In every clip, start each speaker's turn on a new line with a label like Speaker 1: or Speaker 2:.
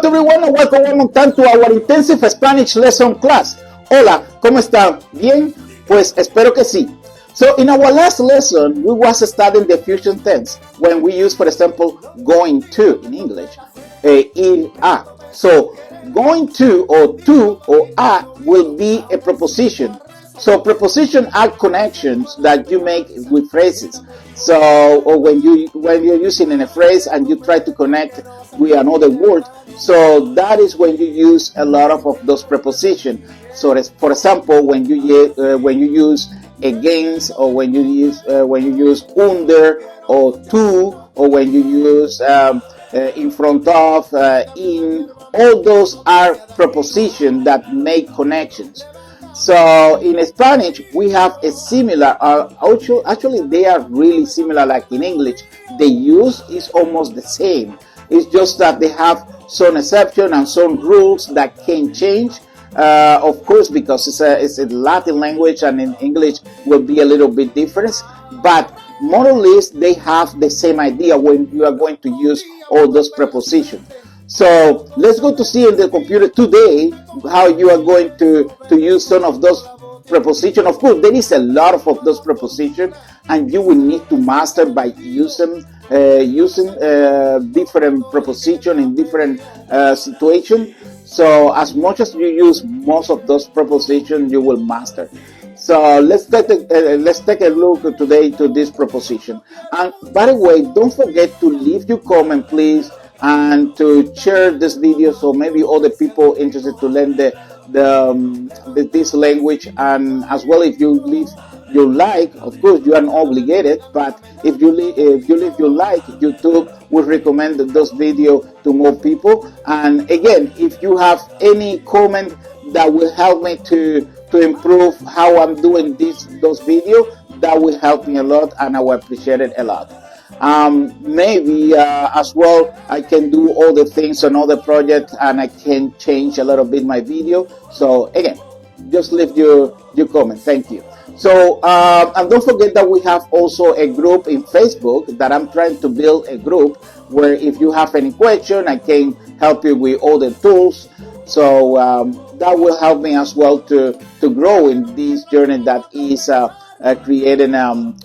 Speaker 1: everyone and welcome one more time to our intensive Spanish lesson class. Hola, ¿cómo están? ¿Bien? Pues espero que sí. So in our last lesson, we was studying the future tense when we use, for example, going to in English, ir a. So going to or a will be a preposition. So prepositions are connections that you make with phrases. So, or when you're using in a phrase and you try to connect with another word, so that is when you use a lot of those prepositions. So, for example, when you use against, or when you use under or to, or when you use in front of, in, all those are prepositions that make connections. So in Spanish, we have a similar, actually they are really similar like in English. The use is almost the same. It's just that they have some exception and some rules that can change. Of course, because it's a Latin language and in English will be a little bit different. But more or less, they have the same idea when you are going to use all those prepositions. So let's go to see in the computer today how you are going to use some of those prepositions. Of course, there is a lot of those prepositions, and you will need to master by using different prepositions in different situations. So as much as you use most of those prepositions, you will master. So let's take a look today to this preposition. And by the way, don't forget to leave your comment, please, and to share this video so maybe other people interested to learn this language. And as well, if you leave your like, of course you are not obligated, but if you leave your like, YouTube will recommend those videos to more people. And again, if you have any comment that will help me to improve how I'm doing those videos, that will help me a lot, and I will appreciate it a lot. Maybe as well I can do all the things on other projects, and I can change a little bit my video. So again, just leave your comment. Thank you. So and don't forget that we have also a group in Facebook that I'm trying to build, a group where if you have any question, I can help you with all the tools. So that will help me as well to grow in this journey that is creating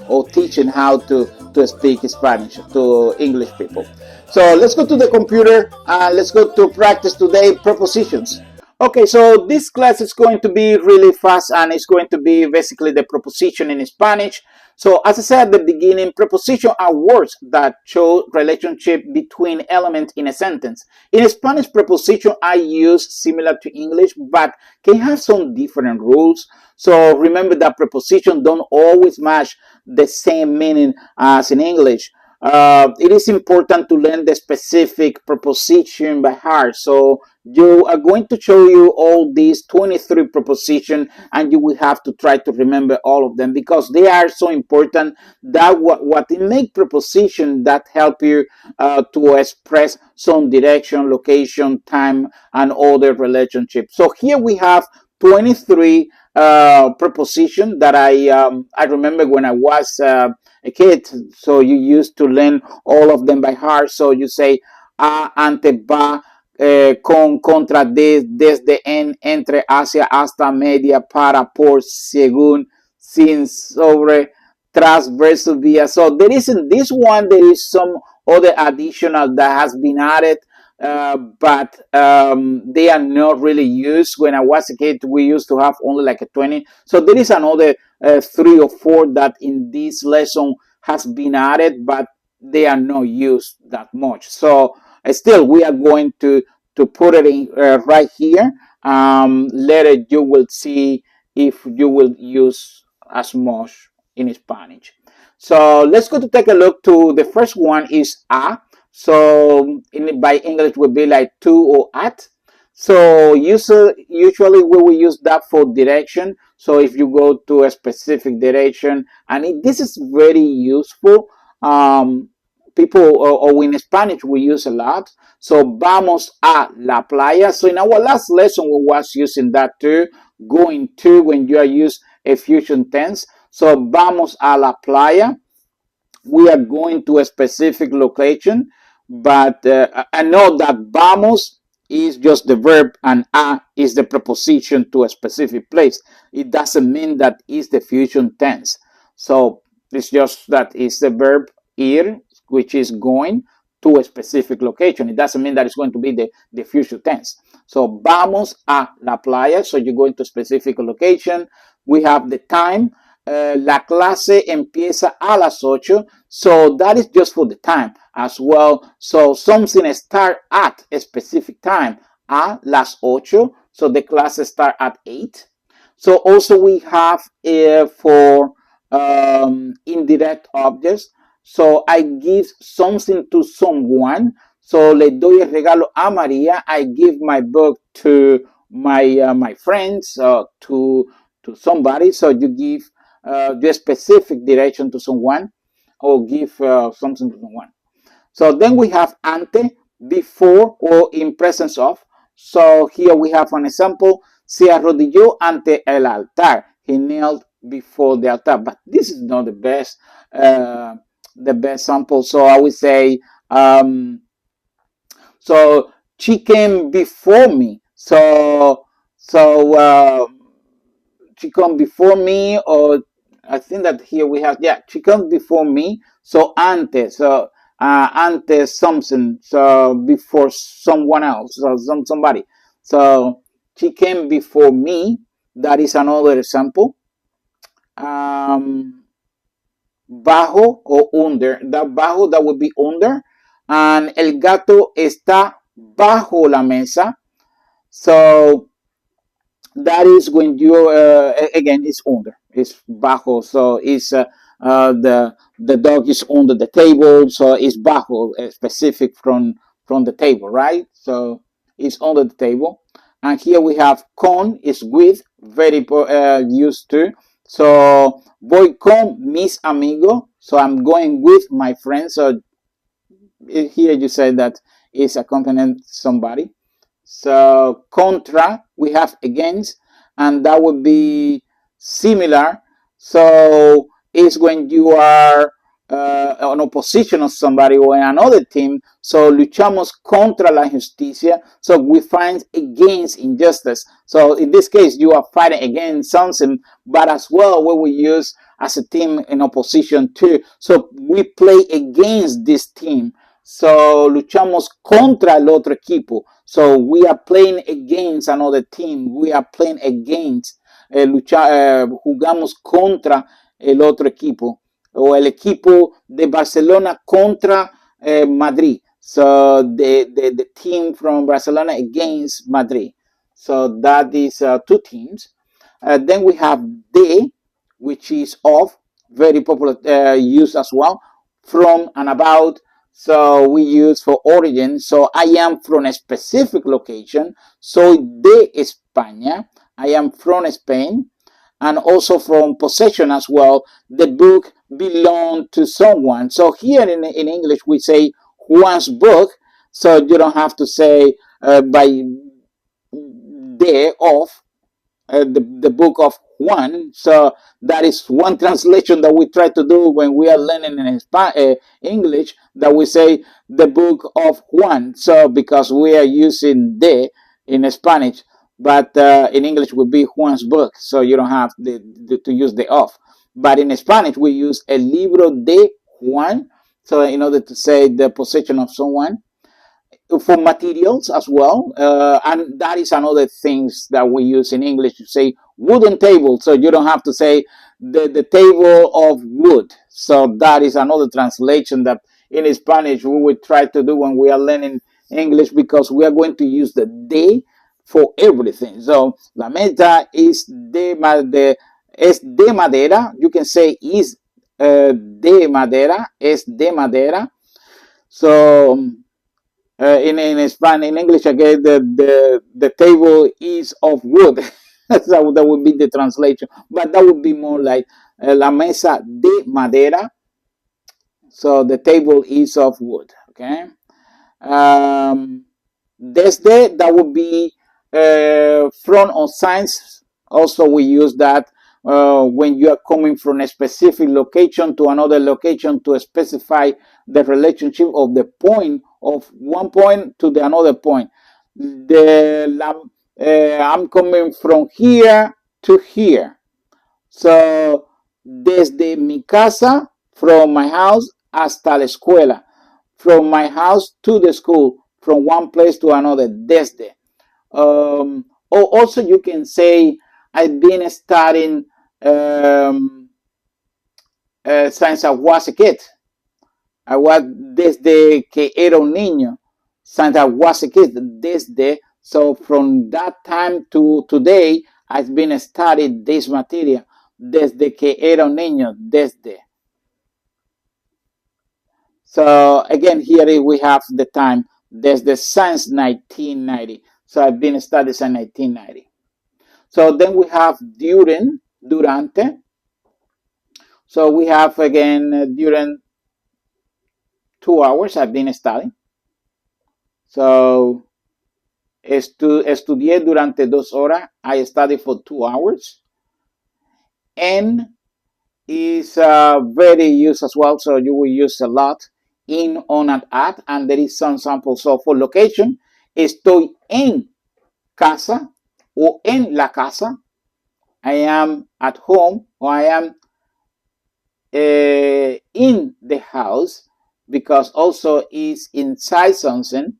Speaker 1: or teaching how to speak Spanish to English people. So let's go to the computer and let's go to practice today prepositions. Okay, so this class is going to be really fast, and it's going to be basically the preposition in Spanish. So as I said at the beginning, prepositions are words that show relationship between elements in a sentence. In Spanish, prepositions are used similar to English, but can have some different rules. So remember that prepositions don't always match the same meaning as in English. It is important to learn the specific preposition by heart. So you are going to show you all these 23 prepositions, and you will have to try to remember all of them because they are so important. That what it make preposition that help you to express some direction, location, time, and other relationships. So here we have 23 preposition that I remember when I was a kid. So you used to learn all of them by heart. So you say a, ante, va, con, contra, desde, en, entre, hacia, hasta, media, para, por, según, sin, sobre, tras, versus, via. So there is in this one, there is some other additional that has been added. But they are not really used. When I was a kid, we used to have only like a 20. So there is another 3 or 4 that in this lesson has been added, but they are not used that much. So still, we are going to put it in right here. Later, you will see if you will use as much in Spanish. So let's go to take a look to the first one is a. So by English would be like to or at. So usually we will use that for direction. So if you go to a specific direction, and this is very useful. People or in Spanish we use a lot. So vamos a la playa. So in our last lesson we was using that too. Going to, when you are use a future tense. So vamos a la playa. We are going to a specific location. But I know that vamos is just the verb and a is the preposition to a specific place. It doesn't mean that it's the future tense. So it's just that it's the verb ir, which is going to a specific location. It doesn't mean that it's going to be the future tense. So vamos a la playa. So you go into a specific location. We have the time. La clase empieza a las 8. So that is just for the time as well. So something start at a specific time. A las 8. So the class start at 8. So also we have for indirect objects. So I give something to someone. So le doy el regalo a María. I give my book to my friends, to somebody. So you give the specific direction to someone, or give something to someone. So then we have ante, before or in presence of. So here we have an example. Se arrodilló ante el altar. He knelt before the altar. But this is not the best sample. So I would say, so she came before me. So she come before me, or I think that here we have, yeah, she comes before me. So antes, so antes something, so before someone else, so somebody. So she came before me. That is another example. Bajo or under. That bajo, that would be under. And el gato está bajo la mesa. So that is when you again, it's under, it's bajo. So it's the dog is under the table, so it's bajo, specific from the table, right? So it's under the table. And here we have con is with, very used to. So voy con mis amigos, so I'm going with my friends. So here you say that it's accompanying somebody. So contra, we have against, and that would be similar. So it's when you are on opposition of somebody or in another team. So luchamos contra la injusticia. So we fight against injustice. So in this case, you are fighting against something, but as well, what we use as a team in opposition to. So we play against this team. So luchamos contra el otro equipo. So we are playing against another team. We are playing against, jugamos contra el otro equipo. O el equipo de Barcelona contra Madrid. So the team from Barcelona against Madrid. So that is two teams. Then we have de, which is of, very popular use as well. From and about. So we use for origin. So I am from a specific location. Soy de España. I am from Spain. And also from possession as well. The book belonged to someone. So here in English we say Juan's book. So you don't have to say by de of. The book of Juan. So that is one translation that we try to do when we are learning in English, that we say the book of Juan. So because we are using de in Spanish, but in English would be Juan's book. So you don't have to use the of. But in Spanish we use el libro de Juan. So in order to say the possession of someone. For materials as well, and that is another things that we use in English to say wooden table. So you don't have to say the table of wood. So that is another translation that in Spanish we would try to do when we are learning English, because we are going to use the de for everything. So la mesa is de madera. You can say is de madera, es de madera. So in Spanish, in English again, the table is of wood. So that would be the translation, but that would be more like la mesa de madera. So the table is of wood. Okay. Desde, that would be from or since. Also, we use that when you are coming from a specific location to another location to specify the relationship of the point, of one point to the another point. I'm coming from here to here. So, desde mi casa, from my house hasta la escuela. From my house to the school, from one place to another, desde. Or also you can say, I've been studying since I was a kid. I was desde que era un niño. Since I was a kid, desde. So from that time to today, I've been studying this material. Desde que era un niño, desde. So again, here we have the time. Desde since 1990. So I've been studying since 1990. So then we have during, durante. So we have again during 2 hours I've been studying. So estudié durante 2 horas. I studied for 2 hours. And is very used as well. So you will use a lot in, on, and at. And there is some samples. So for location, estoy en casa o en la casa. I am at home or I am in the house, because also is inside something.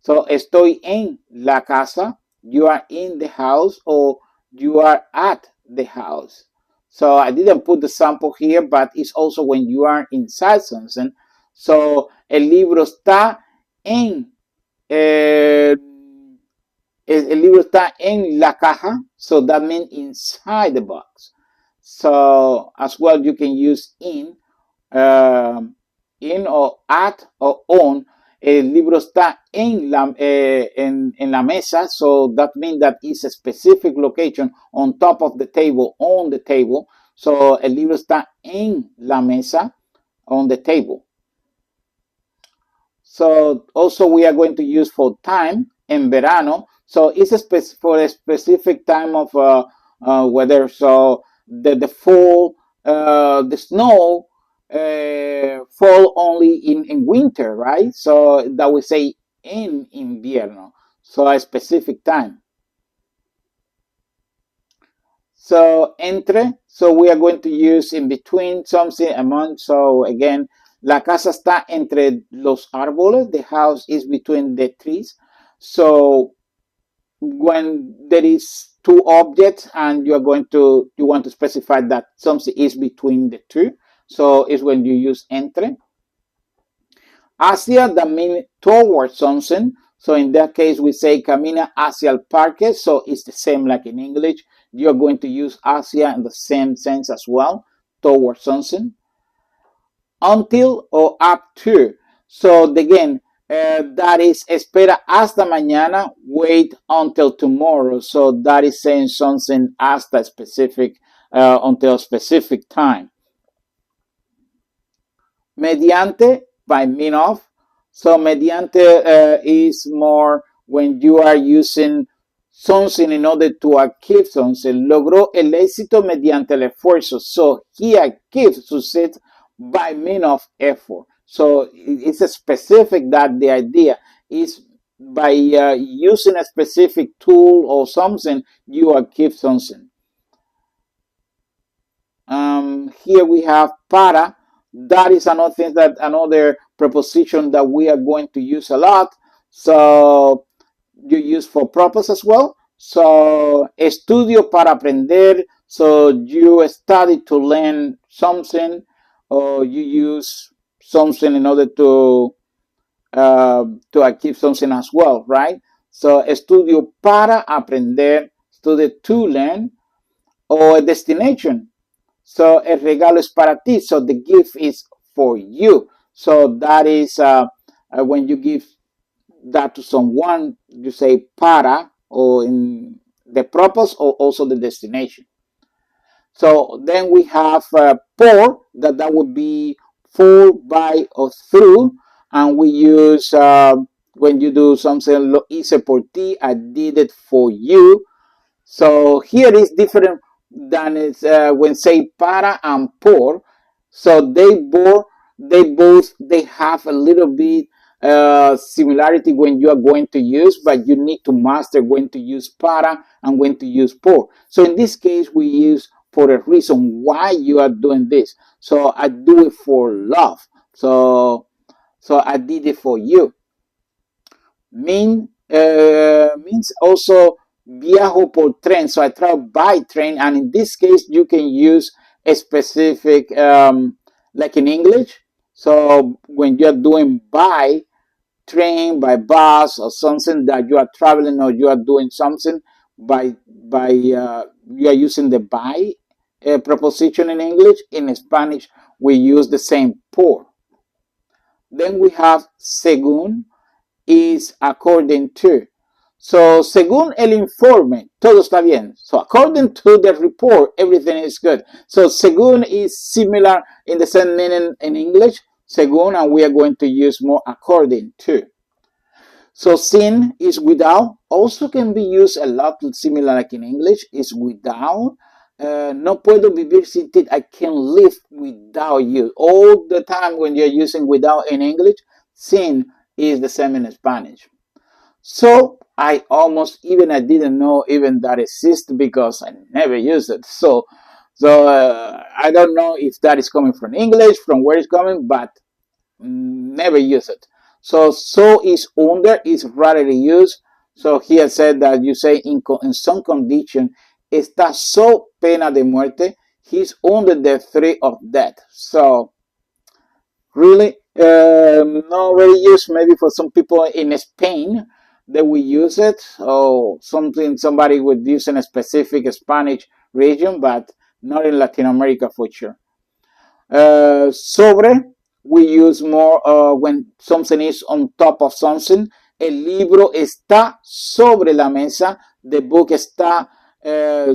Speaker 1: So estoy en la casa, you are in the house, or you are at the house. So I didn't put the sample here, but it's also when you are inside something. So el libro está en el libro está en la caja, so that means inside the box. So as well, you can use in or at or on. El libro está en la mesa, so that means that it's a specific location on top of the table, on the table. So el libro está en la mesa, on the table. So also we are going to use for time, en verano. So it's for a specific time of weather. So the fall, the snow fall only in winter, right? So that we say en invierno. So a specific time. So entre, so we are going to use in between something, among. So again, la casa está entre los árboles. The house is between the trees. So when there is two objects and you want to specify that something is between the two, so it's when you use entre. Hacia, that means towards something. So in that case, we say camina hacia el parque. So it's the same like in English. You're going to use hacia in the same sense as well, towards something. Until or up to. So again, that is espera hasta mañana, wait until tomorrow. So that is saying something hasta specific, until a specific time. Mediante, by mean of. So mediante is more when you are using something in order to achieve something. Logró el éxito mediante el esfuerzo. So he achieves success by mean of effort. So it's a specific that the idea is by using a specific tool or something, you achieve something. Here we have para. That is another thing, that another preposition that we are going to use a lot. So you use for purpose as well. So estudio para aprender. So you study to learn something, or you use something in order to achieve something as well, right? So estudio para aprender, study to learn, or destination. So el regalo es para ti. So the gift is for you. So that is when you give that to someone, you say para, or in the purpose, or also the destination. So then we have por, that would be for, by, or through. And we use when you do something, lo hice por ti, I did it for you. So here is different than it's when say para and por. So they both have a little bit similarity when you are going to use, but you need to master when to use para and when to use por. So in this case, we use for a reason why you are doing this. So I do it for love. So I did it for you. Means also viajo por tren. So I travel by train, and in this case, you can use a specific, like in English. So when you're doing by train, by bus, or something that you are traveling or you are doing something by you are using the by preposition in English. In Spanish, we use the same por. Then we have según is according to. So, según el informe, todo está bien. So, according to the report, everything is good. So, según is similar in the same meaning in English, según, and we are going to use more according to. So, sin is without, also can be used a lot similar like in English, is without. No puedo vivir sin ti. I can't live without you. All the time when you're using without in English, sin is the same in Spanish. So I didn't know even that exists because I never used it. So I don't know if that is coming from English, from where it's coming, but never use it. So is under is rarely used. So here said that you say in some condition está so pena de muerte. He's under the threat of death. So really, not very used maybe for some people in Spain that we use it, or somebody would use in a specific Spanish region, but not in Latin America for sure. Sobre, we use more when something is on top of something. El libro está sobre la mesa. The book está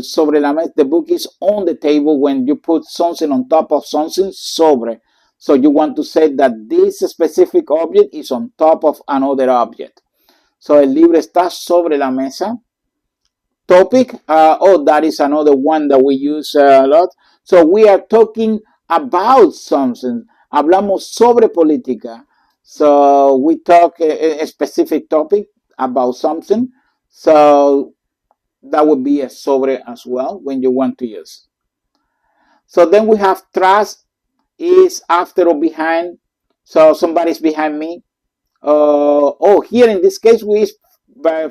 Speaker 1: sobre la mesa. The book is on the table when you put something on top of something, sobre. So you want to say that this specific object is on top of another object. So el libro está sobre la mesa. Topic, that is another one that we use a lot. So we are talking about something. Hablamos sobre política. So we talk a specific topic about something. So that would be a sobre as well when you want to use. So then we have tras is after or behind. So somebody's behind me. Here in this case we use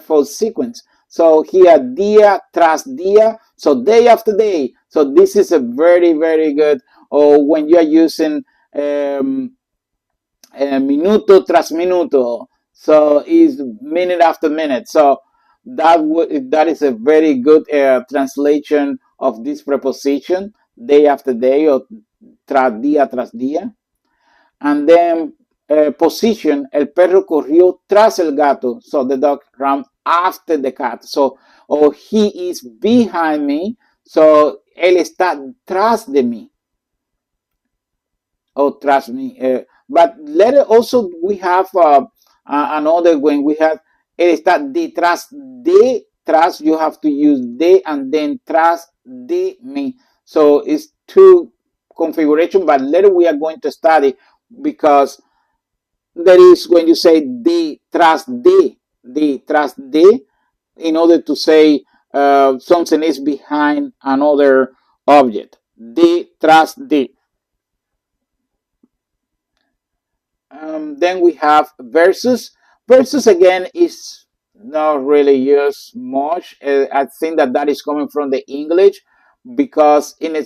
Speaker 1: for sequence. So here día tras día, so day after day. So this is a very, very good, or when you are using minuto tras minuto, so is minute after minute. So that is a very good translation of this preposition, day after day, or tras día. And then position, el perro corrió tras el gato. So the dog ran after the cat. So, he is behind me. So, él está tras de mí. Or tras me. But later also we have another when we have, él está detrás de, tras, you have to use de and then tras de mí. So, it's two configuration, but later we are going to study because there is when you say detrás de, in order to say something is behind another object. Detrás de. Then we have versus. Versus again is not really used much. I think that is coming from the English because in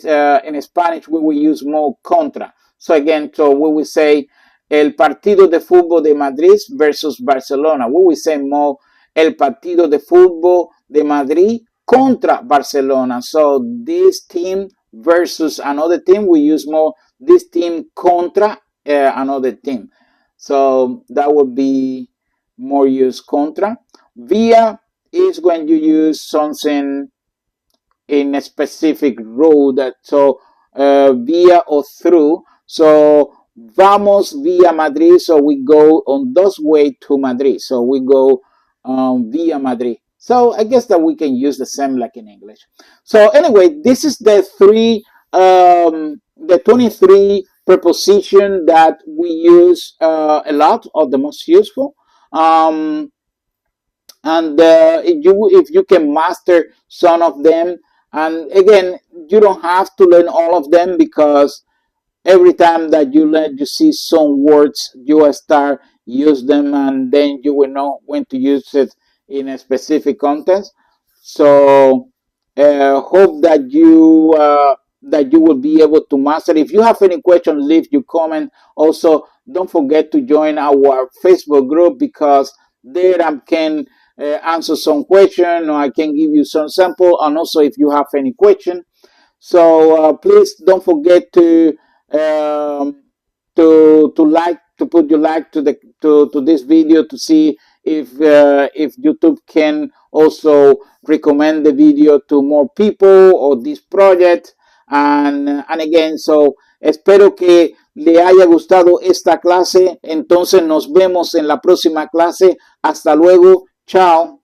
Speaker 1: Spanish we will use more contra. So again, so we will say el partido de fútbol de Madrid versus Barcelona. We will say more el partido de fútbol de Madrid contra Barcelona. So this team versus another team, we use more this team contra another team. So that would be more use contra. Via is when you use something in a specific road. So via or through. So vamos via Madrid. So we go on those way to Madrid. So we go via Madrid. So I guess that we can use the same like in English. So anyway, this is the 23 preposition that we use a lot, or the most useful. Um, and if you can master some of them, and again, you don't have to learn all of them, because every time that you see some words, you will start use them, and then you will know when to use it in a specific context. So hope that you will be able to master. If you have any question, leave your comment. Also, don't forget to join our Facebook group, because there I can answer some question, or I can give you some sample. And also, if you have any question, so please don't forget um, to put your like to this video, to see if YouTube can also recommend the video to more people, or this project. And again, so espero que le haya gustado esta clase. Entonces nos vemos en la próxima clase. Hasta luego. Chao.